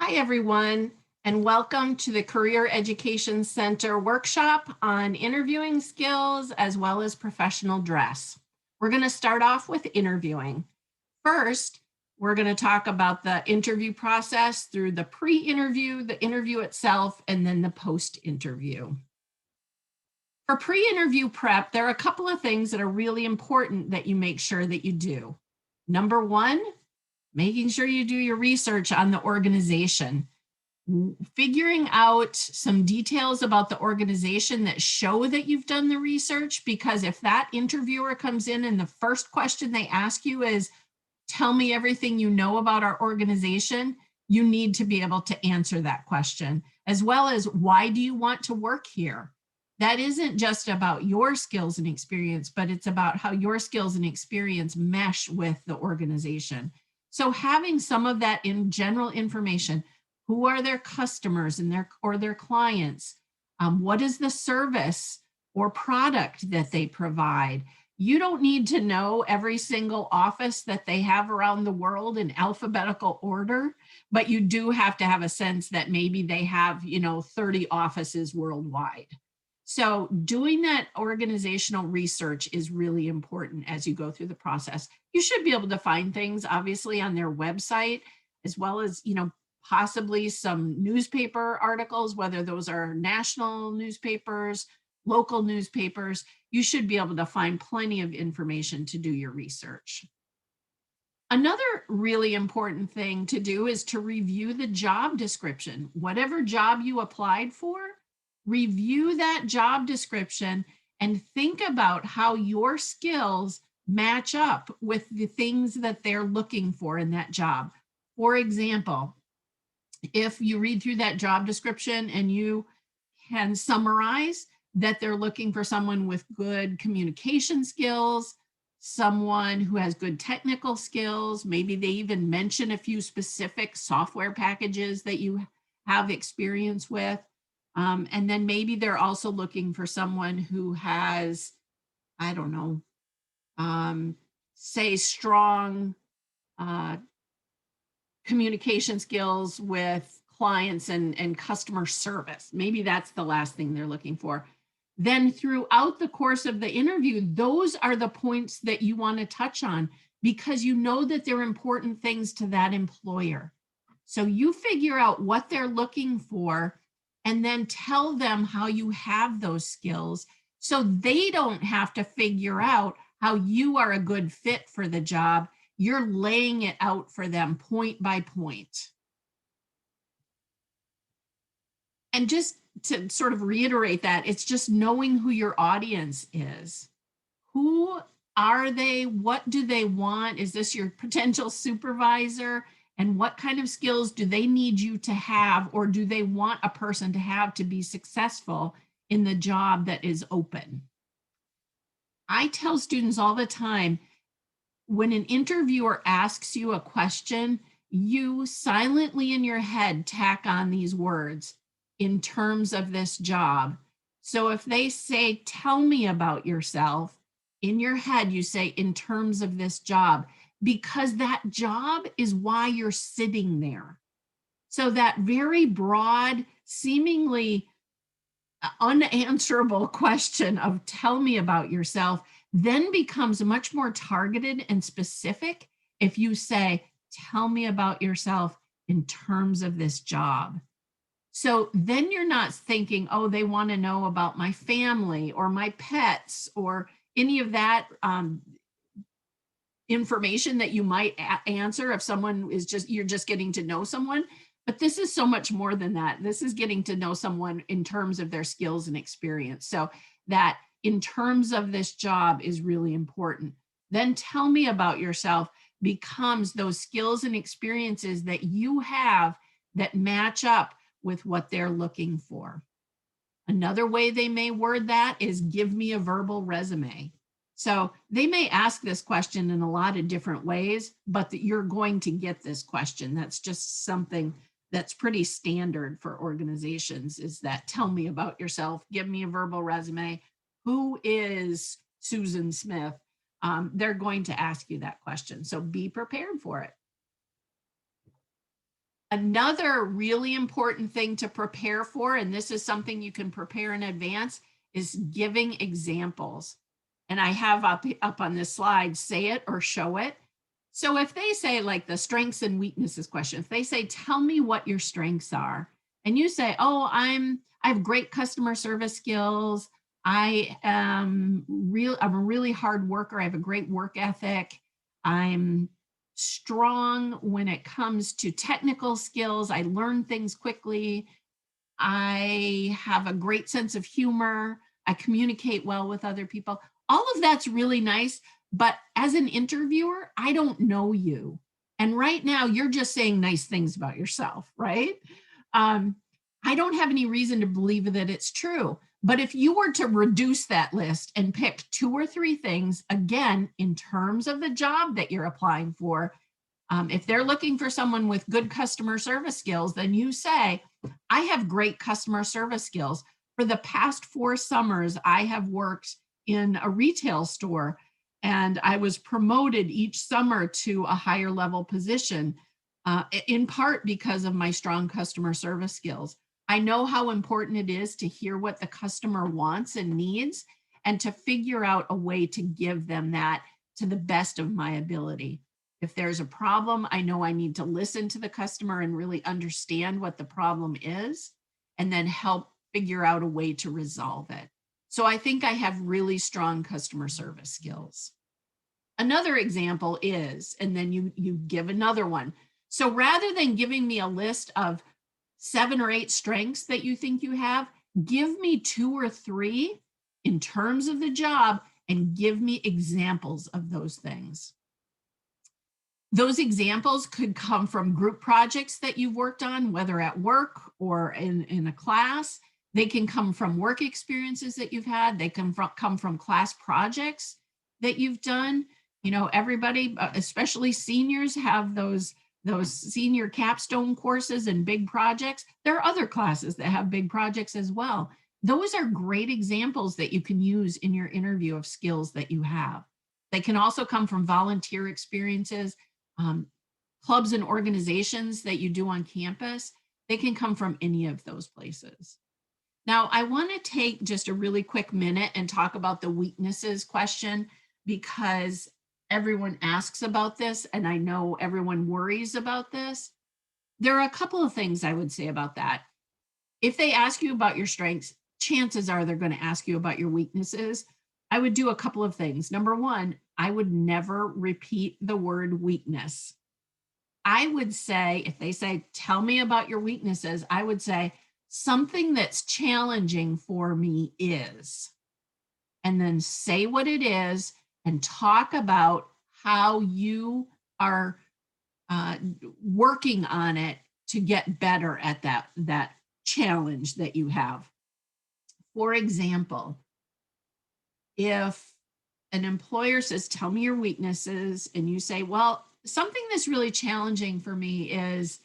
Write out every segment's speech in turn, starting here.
Hi, everyone, and welcome to the Career Education Center workshop on interviewing skills as well as professional dress. We're going to start off with interviewing. First, we're going to talk about the interview process through the pre-interview, the interview itself, and then the post-interview. For pre-interview prep, there are a couple of things that are really important that you make sure that you do. Number one, making sure you do your research on the organization. Figuring out some details about the organization that show that you've done the research, because if that interviewer comes in and the first question they ask you is, tell me everything you know about our organization, you need to be able to answer that question, as well as why do you want to work here? That isn't just about your skills and experience, but it's about how your skills and experience mesh with the organization. So having some of that in general information, who are their customers and their clients? What is the service or product that they provide? You don't need to know every single office that they have around the world in alphabetical order, but you do have to have a sense that maybe they have, 30 offices worldwide. So doing that organizational research is really important as you go through the process. You should be able to find things, obviously, on their website, as well as, possibly some newspaper articles, whether those are national newspapers, local newspapers. You should be able to find plenty of information to do your research. Another really important thing to do is to review the job description. Whatever job you applied for, review that job description and think about how your skills match up with the things that they're looking for in that job. For example, if you read through that job description and you can summarize that they're looking for someone with good communication skills, someone who has good technical skills, maybe they even mention a few specific software packages that you have experience with. And then maybe they're also looking for someone who has, I don't know, say strong communication skills with clients and customer service. Maybe that's the last thing they're looking for. Then throughout the course of the interview, those are the points that you want to touch on because you know that they're important things to that employer. So you figure out what they're looking for and then tell them how you have those skills so they don't have to figure out how you are a good fit for the job. You're laying it out for them point by point. And just to sort of reiterate that, it's just knowing who your audience is. Who are they? What do they want? Is this your potential supervisor? And what kind of skills do they need you to have, or do they want a person to have to be successful in the job that is open? I tell students all the time, when an interviewer asks you a question, you silently in your head tack on these words, in terms of this job. So if they say, tell me about yourself, in your head, you say, in terms of this job, because that job is why you're sitting there. So that very broad, seemingly unanswerable question of tell me about yourself then becomes much more targeted and specific if you say, tell me about yourself in terms of this job. So then you're not thinking, oh, they want to know about my family or my pets or any of that information that you might answer if someone is you're just getting to know someone. But this is so much more than that. This is getting to know someone in terms of their skills and experience. So that in terms of this job is really important. Then tell me about yourself becomes those skills and experiences that you have that match up with what they're looking for. Another way they may word that is give me a verbal resume. So they may ask this question in a lot of different ways, but that you're going to get this question. That's just something that's pretty standard for organizations, is that tell me about yourself, give me a verbal resume. Who is Susan Smith? They're going to ask you that question. So be prepared for it. Another really important thing to prepare for, and this is something you can prepare in advance, is giving examples. And I have up on this slide, say it or show it. So if they say, like, the strengths and weaknesses question, if they say, tell me what your strengths are, and you say, oh, I have great customer service skills. I'm a really hard worker. I have a great work ethic. I'm strong when it comes to technical skills. I learn things quickly. I have a great sense of humor. I communicate well with other people. All of that's really nice. But as an interviewer, I don't know you. And right now, you're just saying nice things about yourself, right? Um, I don't have any reason to believe that it's true. But if you were to reduce that list and pick 2 or 3 things, again, in terms of the job that you're applying for, if they're looking for someone with good customer service skills, then you say, I have great customer service skills. For the past 4 summers, I have worked in a retail store, and I was promoted each summer to a higher level position, in part because of my strong customer service skills. I know how important it is to hear what the customer wants and needs, and to figure out a way to give them that to the best of my ability. If there's a problem, I know I need to listen to the customer and really understand what the problem is, and then help figure out a way to resolve it. So I think I have really strong customer service skills. Another example is, and then you give another one. So rather than giving me a list of 7 or 8 strengths that you think you have, give me 2 or 3 in terms of the job and give me examples of those things. Those examples could come from group projects that you've worked on, whether at work or in a class. They can come from work experiences that you've had. They can come from class projects that you've done. You know, everybody, especially seniors, have those senior capstone courses and big projects. There are other classes that have big projects as well. Those are great examples that you can use in your interview of skills that you have. They can also come from volunteer experiences, clubs and organizations that you do on campus. They can come from any of those places. Now, I want to take just a really quick minute and talk about the weaknesses question, because everyone asks about this, and I know everyone worries about this. There are a couple of things I would say about that. If they ask you about your strengths, chances are they're going to ask you about your weaknesses. I would do a couple of things. Number one, I would never repeat the word weakness. I would say, if they say, tell me about your weaknesses, I would say, something that's challenging for me is, and then say what it is and talk about how you are working on it to get better at that challenge that you have. For example, if an employer says, tell me your weaknesses, and you say, well, something that's really challenging for me is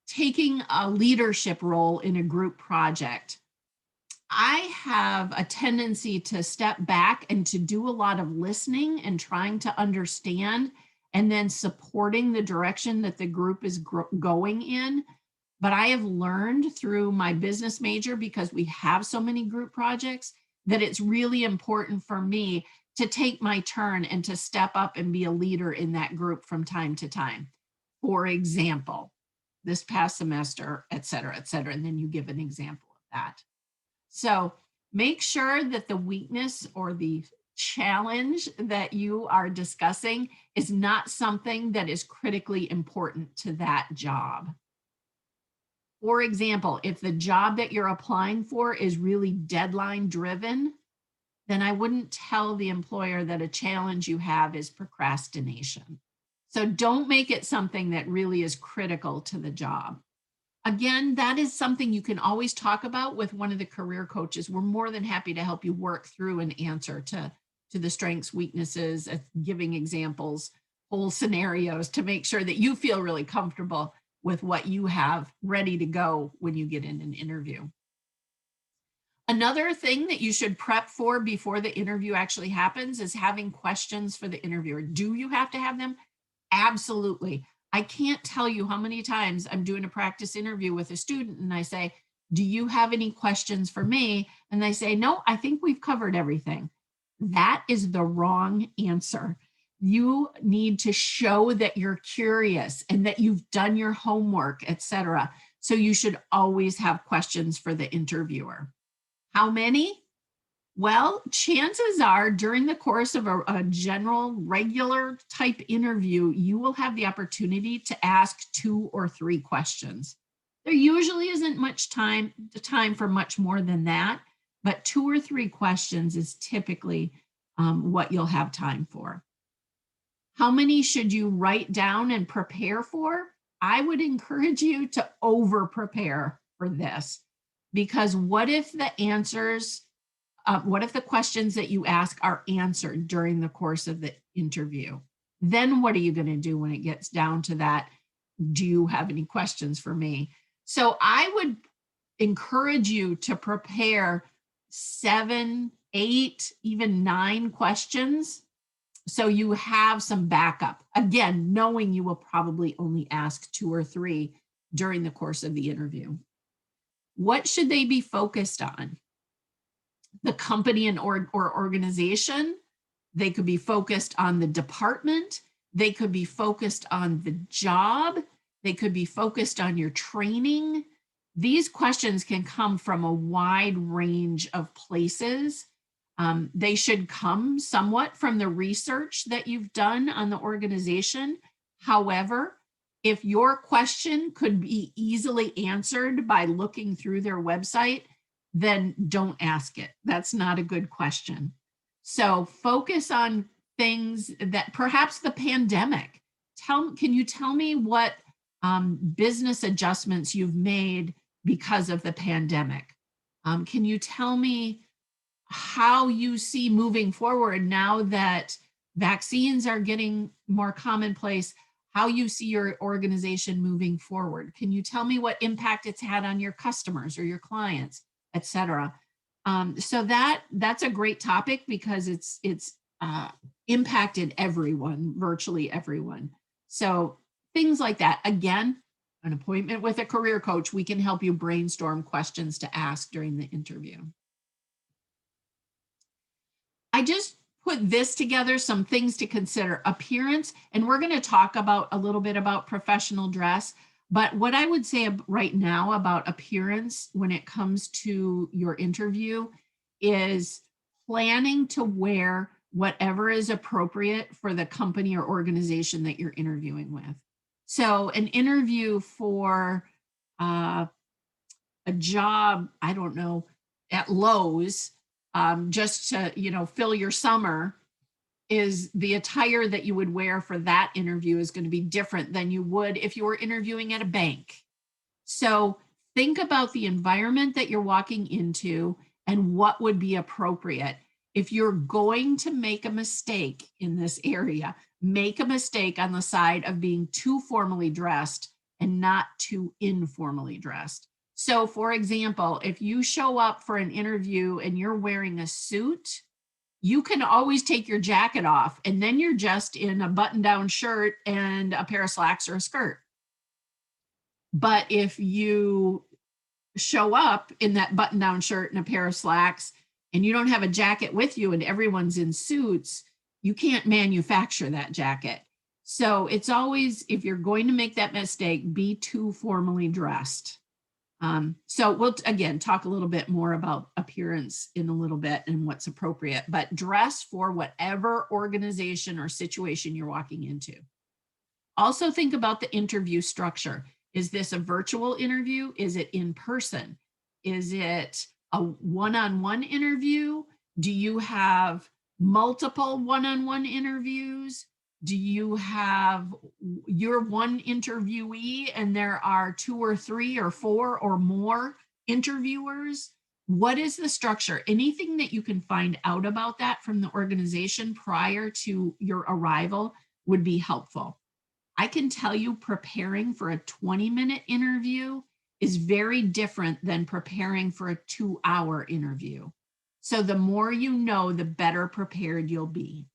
taking a leadership role in a group project. I have a tendency to step back and to do a lot of listening and trying to understand, and then supporting the direction that the group is going in. But I have learned through my business major, because we have so many group projects, that it's really important for me to take my turn and to step up and be a leader in that group from time to time. For example, this past semester, et cetera, and then you give an example of that. So make sure that the weakness or the challenge that you are discussing is not something that is critically important to that job. For example, if the job that you're applying for is really deadline driven, then I wouldn't tell the employer that a challenge you have is procrastination. So don't make it something that really is critical to the job. Again, that is something you can always talk about with one of the career coaches. We're more than happy to help you work through an answer to the strengths, weaknesses, giving examples, whole scenarios, to make sure that you feel really comfortable with what you have ready to go when you get in an interview. Another thing that you should prep for before the interview actually happens is having questions for the interviewer. Do you have to have them? Absolutely. I can't tell you how many times I'm doing a practice interview with a student and I say, do you have any questions for me? And they say, no, I think we've covered everything. That is the wrong answer. You need to show that you're curious and that you've done your homework, etc. So you should always have questions for the interviewer. How many? Well, chances are during the course of a general regular type interview, you will have the opportunity to ask 2 or 3 questions. There usually isn't much time for much more than that, but 2 or 3 questions is typically what you'll have time for. How many should you write down and prepare for? I would encourage you to over prepare for this, because what if the questions that you ask are answered during the course of the interview? Then what are you going to do when it gets down to that? Do you have any questions for me? So I would encourage you to prepare 7, 8, even 9 questions, so you have some backup. Again, knowing you will probably only ask 2 or 3 during the course of the interview. What should they be focused on? The company and or organization. They could be focused on the department. They could be focused on the job. They could be focused on your training. These questions can come from a wide range of places. They should come somewhat from the research that you've done on the organization. However, if your question could be easily answered by looking through their website, then don't ask it. That's not a good question. So focus on things that perhaps the pandemic. Can you tell me what business adjustments you've made because of the pandemic? Can you tell me how you see moving forward now that vaccines are getting more commonplace, how you see your organization moving forward? Can you tell me what impact it's had on your customers or your clients, etc.? So that's a great topic because it's impacted everyone, virtually everyone. So things like that. Again, an appointment with a career coach, we can help you brainstorm questions to ask during the interview. I just put this together, some things to consider. Appearance, and we're going to talk about a little bit about professional dress, but what I would say right now about appearance when it comes to your interview is planning to wear whatever is appropriate for the company or organization that you're interviewing with. So an interview for a job, I don't know, at Lowe's, just to, fill your summer, is the attire that you would wear for that interview is going to be different than you would if you were interviewing at a bank. So think about the environment that you're walking into and what would be appropriate. If you're going to make a mistake in this area, make a mistake on the side of being too formally dressed and not too informally dressed. So for example, if you show up for an interview and you're wearing a suit, you can always take your jacket off and then you're just in a button-down shirt and a pair of slacks or a skirt. But if you show up in that button-down shirt and a pair of slacks and you don't have a jacket with you and everyone's in suits, you can't manufacture that jacket. So it's always, if you're going to make that mistake, be too formally dressed. So we'll, again, talk a little bit more about appearance in a little bit and what's appropriate, but dress for whatever organization or situation you're walking into. Also think about the interview structure. Is this a virtual interview? Is it in person? Is it a one-on-one interview? Do you have multiple one-on-one interviews? Do you have your one interviewee and there are 2 or 3 or 4 or more interviewers? What is the structure? Anything that you can find out about that from the organization prior to your arrival would be helpful. I can tell you preparing for a 20-minute interview is very different than preparing for a 2-hour interview. So the more you know, the better prepared you'll be.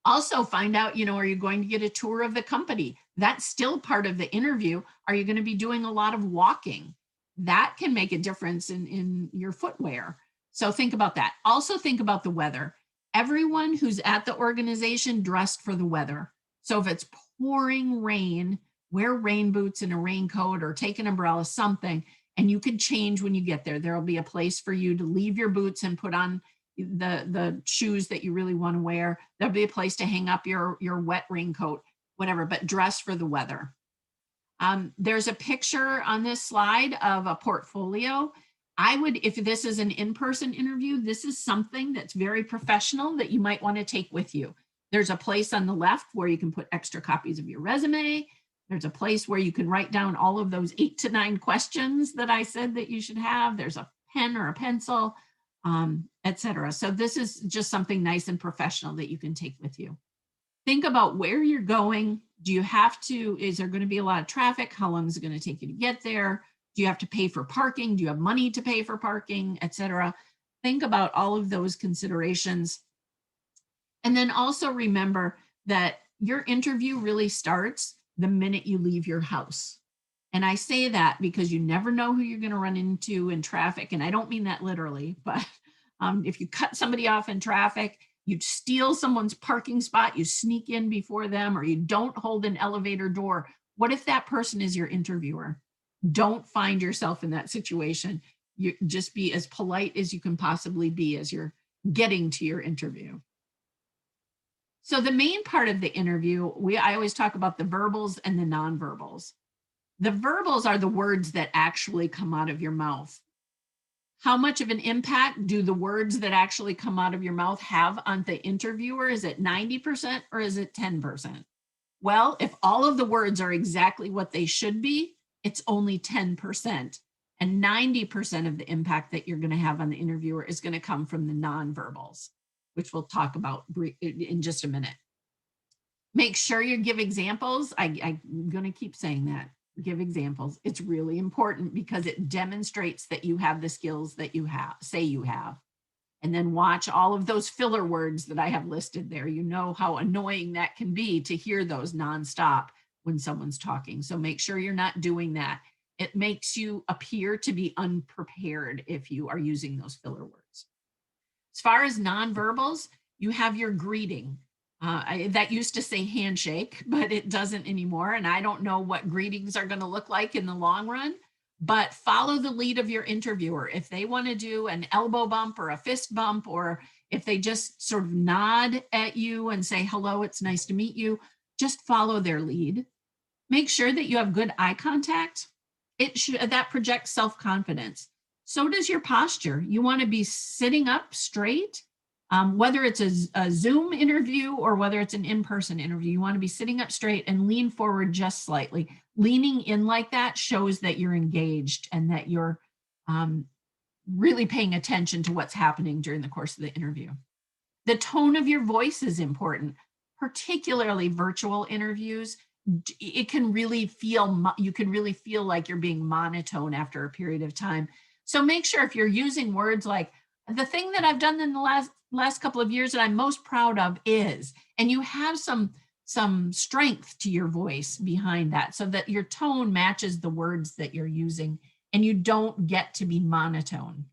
Also find out, are you going to get a tour of the company? That's still part of the interview. Are you going to be doing a lot of walking? That can make a difference in your footwear. So think about that. Also think about the weather. Everyone who's at the organization dressed for the weather. So if it's pouring rain, wear rain boots and a raincoat or take an umbrella, something, and you can change when you get there. There'll be a place for you to leave your boots and put on the shoes that you really want to wear. There'll be a place to hang up your wet raincoat, whatever, but dress for the weather. There's a picture on this slide of a portfolio. If this is an in-person interview, this is something that's very professional that you might want to take with you. There's a place on the left where you can put extra copies of your resume. There's a place where you can write down all of those 8 to 9 questions that I said that you should have. There's a pen or a pencil, etc. So this is just something nice and professional that you can take with you. Think about where you're going. Is there going to be a lot of traffic? How long is it going to take you to get there? Do you have to pay for parking? Do you have money to pay for parking, etc.? Think about all of those considerations. And then also remember that your interview really starts the minute you leave your house. And I say that because you never know who you're going to run into in traffic. And I don't mean that literally, but if you cut somebody off in traffic, you steal someone's parking spot, you sneak in before them, or you don't hold an elevator door. What if that person is your interviewer? Don't find yourself in that situation. You just be as polite as you can possibly be as you're getting to your interview. So the main part of the interview, I always talk about the verbals and the nonverbals. The verbals are the words that actually come out of your mouth. How much of an impact do the words that actually come out of your mouth have on the interviewer? Is it 90% or is it 10%? Well, if all of the words are exactly what they should be, it's only 10%. And 90% of the impact that you're going to have on the interviewer is going to come from the nonverbals, which we'll talk about in just a minute. Make sure you give examples. I'm going to keep saying that. Give examples. It's really important because it demonstrates that you have the skills that you say you have. And then watch all of those filler words that I have listed there. You know how annoying that can be to hear those nonstop when someone's talking. So make sure you're not doing that. It makes you appear to be unprepared if you are using those filler words. As far as nonverbals, you have your greeting. That used to say handshake, but it doesn't anymore. And I don't know what greetings are going to look like in the long run, but follow the lead of your interviewer. If they want to do an elbow bump or a fist bump, or if they just sort of nod at you and say, hello, it's nice to meet you, just follow their lead. Make sure that you have good eye contact. That projects self-confidence. So does your posture. You want to be sitting up straight. Whether it's a Zoom interview or whether it's an in-person interview, you want to be sitting up straight and lean forward just slightly. Leaning in like that shows that you're engaged and that you're really paying attention to what's happening during the course of the interview. The tone of your voice is important, particularly virtual interviews. It can really you can really feel like you're being monotone after a period of time. So make sure if you're using words like, the thing that I've done in the last couple of years that I'm most proud of is, and you have some strength to your voice behind that so that your tone matches the words that you're using and you don't get to be monotone.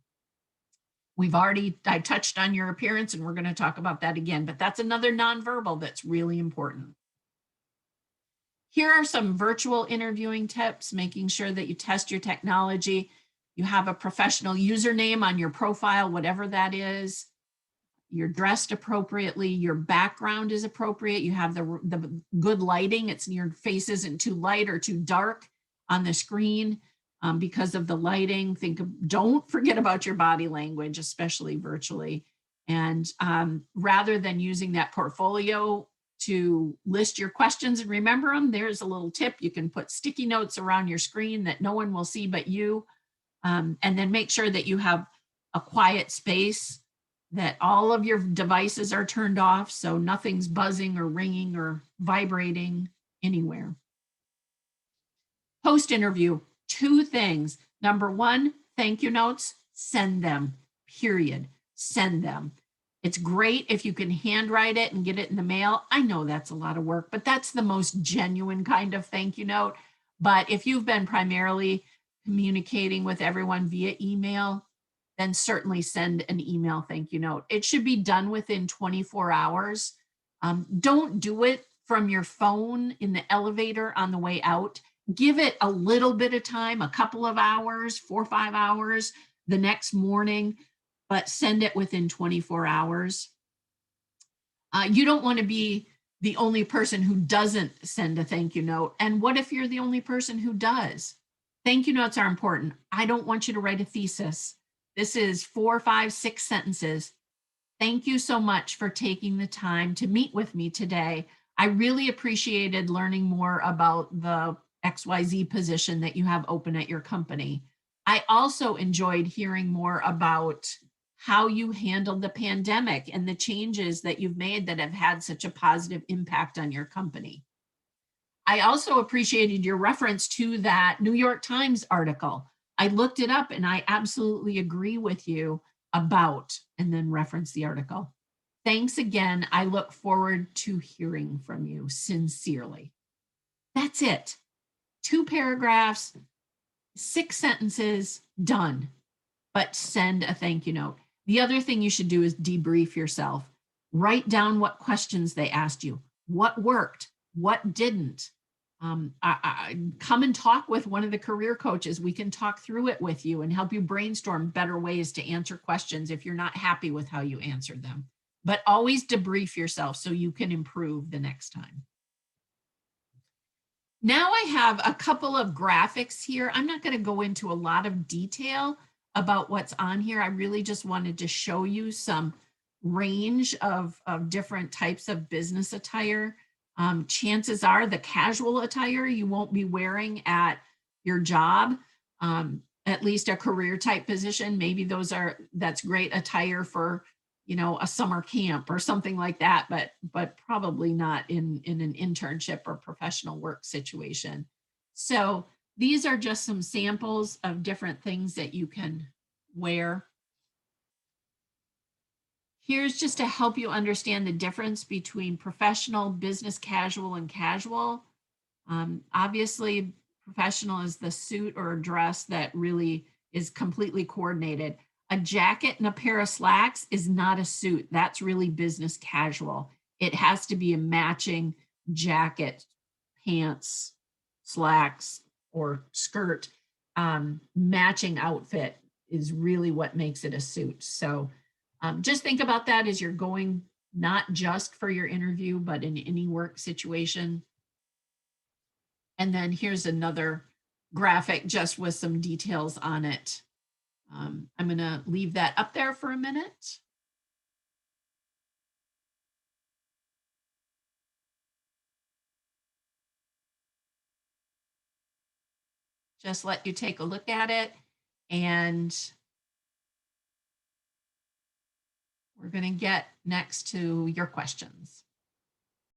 I touched on your appearance and we're going to talk about that again, but that's another nonverbal that's really important. Here are some virtual interviewing tips, making sure that you test your technology. You have a professional username on your profile, whatever that is. You're dressed appropriately. Your background is appropriate. You have the good lighting. Your face isn't too light or too dark on the screen because of the lighting. Don't forget about your body language, especially virtually. And rather than using that portfolio to list your questions and remember them, there's a little tip. You can put sticky notes around your screen that no one will see but you. And then make sure that you have a quiet space, that all of your devices are turned off so nothing's buzzing or ringing or vibrating anywhere. Post-interview, 2 things. Number 1, thank you notes, send them, period. Send them. It's great if you can handwrite it and get it in the mail. I know that's a lot of work, but that's the most genuine kind of thank you note. But if you've been primarily communicating with everyone via email, then certainly send an email thank you note. It should be done within 24 hours. Don't do it from your phone in the elevator on the way out. Give it a little bit of time, a couple of hours, 4 or 5 hours the next morning, but send it within 24 hours. You don't want to be the only person who doesn't send a thank you note. And what if you're the only person who does? Thank you notes are important. I don't want you to write a thesis. This is 4, 5, 6 sentences. Thank you so much for taking the time to meet with me today. I really appreciated learning more about the XYZ position that you have open at your company. I also enjoyed hearing more about how you handled the pandemic and the changes that you've made that have had such a positive impact on your company. I also appreciated your reference to that New York Times article. I looked it up and I absolutely agree with you about, and then reference the article. Thanks again. I look forward to hearing from you sincerely. That's it. 2 paragraphs, 6 sentences, done. But send a thank you note. The other thing you should do is debrief yourself. Write down what questions they asked you, what worked, what didn't. Come and talk with one of the career coaches. We can talk through it with you and help you brainstorm better ways to answer questions if you're not happy with how you answered them. But always debrief yourself so you can improve the next time. Now I have a couple of graphics here. I'm not going to go into a lot of detail about what's on here. I really just wanted to show you some range of different types of business attire. Chances are the casual attire you won't be wearing at your job, at least a career type position. Maybe that's great attire for, a summer camp or something like that, but probably not in an internship or professional work situation. So these are just some samples of different things that you can wear. Here's just to help you understand the difference between professional, business casual, and casual. Obviously, professional is the suit or dress that really is completely coordinated. A jacket and a pair of slacks is not a suit. That's really business casual. It has to be a matching jacket, pants, slacks, or skirt. Matching outfit is really what makes it a suit. So just think about that as you're going, not just for your interview, but in any work situation. And then here's another graphic just with some details on it. I'm going to leave that up there for a minute. Just let you take a look at it, and we're going to get next to your questions.